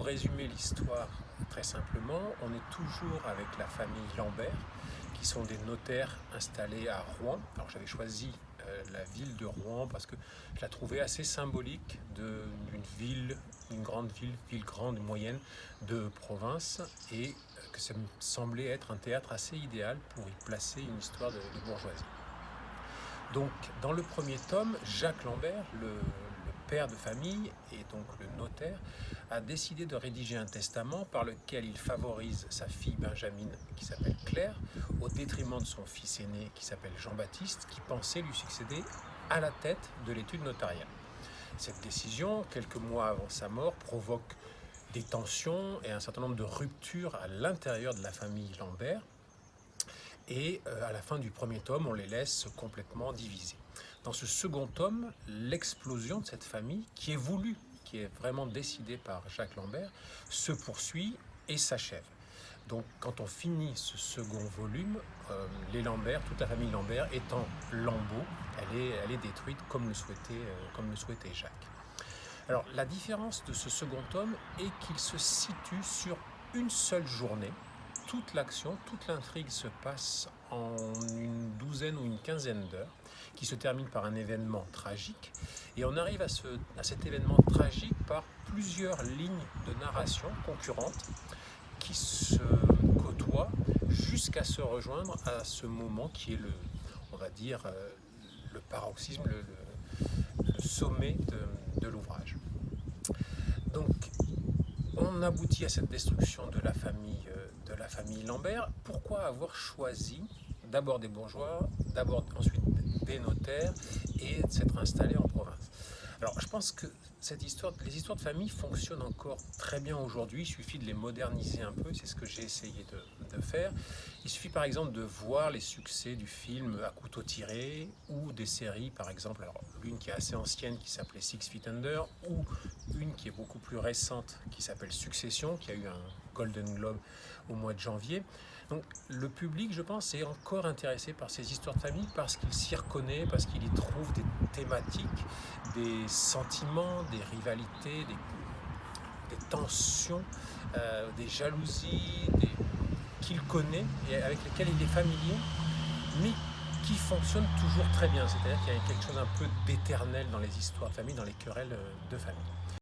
résumer l'histoire très simplement, on est toujours avec la famille Lambert, qui sont des notaires installés à Rouen. Alors j'avais choisi la ville de Rouen parce que je la trouvais assez symbolique d'une ville, une grande ville, ville grande, moyenne de province, et que ça me semblait être un théâtre assez idéal pour y placer une histoire de bourgeoisie. Donc, dans le premier tome, Jacques Lambert, le père de famille et donc le notaire, a décidé de rédiger un testament par lequel il favorise sa fille Benjamine, qui s'appelle Claire, au détriment de son fils aîné, qui s'appelle Jean-Baptiste, qui pensait lui succéder à la tête de l'étude notariale. Cette décision, quelques mois avant sa mort, provoque des tensions et un certain nombre de ruptures à l'intérieur de la famille Lambert. Et à la fin du premier tome, on les laisse complètement divisés. Dans ce second tome, l'explosion de cette famille, qui est voulue, qui est vraiment décidée par Jacques Lambert, se poursuit et s'achève. Donc quand on finit ce second volume, les Lambert, toute la famille Lambert est en lambeaux, elle est détruite comme le souhaitait Jacques. Alors la différence de ce second tome est qu'il se situe sur une seule journée. Toute l'action, toute l'intrigue se passe en une douzaine ou une quinzaine d'heures, qui se termine par un événement tragique. Et on arrive à cet événement tragique par plusieurs lignes de narration concurrentes qui se côtoient jusqu'à se rejoindre à ce moment qui est on va dire, le paroxysme, le sommet de l'ouvrage. Donc, on aboutit à cette destruction de la famille Lambert. Pourquoi avoir choisi d'abord des bourgeois, ensuite des notaires et de s'être installé en province? Alors je pense que les histoires de famille fonctionnent encore très bien aujourd'hui, il suffit de les moderniser un peu, c'est ce que j'ai essayé de faire. Il suffit par exemple de voir les succès du film À couteau tiré ou des séries par exemple, alors l'une qui est assez ancienne qui s'appelait Six Feet Under ou une qui est beaucoup plus récente qui s'appelle Succession, qui a eu un Golden Globe au mois de janvier. Donc le public, je pense, est encore intéressé par ces histoires de famille parce qu'il s'y reconnaît, parce qu'il y trouve des thématiques, des sentiments, des rivalités, des tensions, des jalousies, qu'il connaît et avec lesquelles il est familier, mais qui fonctionnent toujours très bien. C'est-à-dire qu'il y a quelque chose un peu d'éternel dans les histoires de famille, dans les querelles de famille.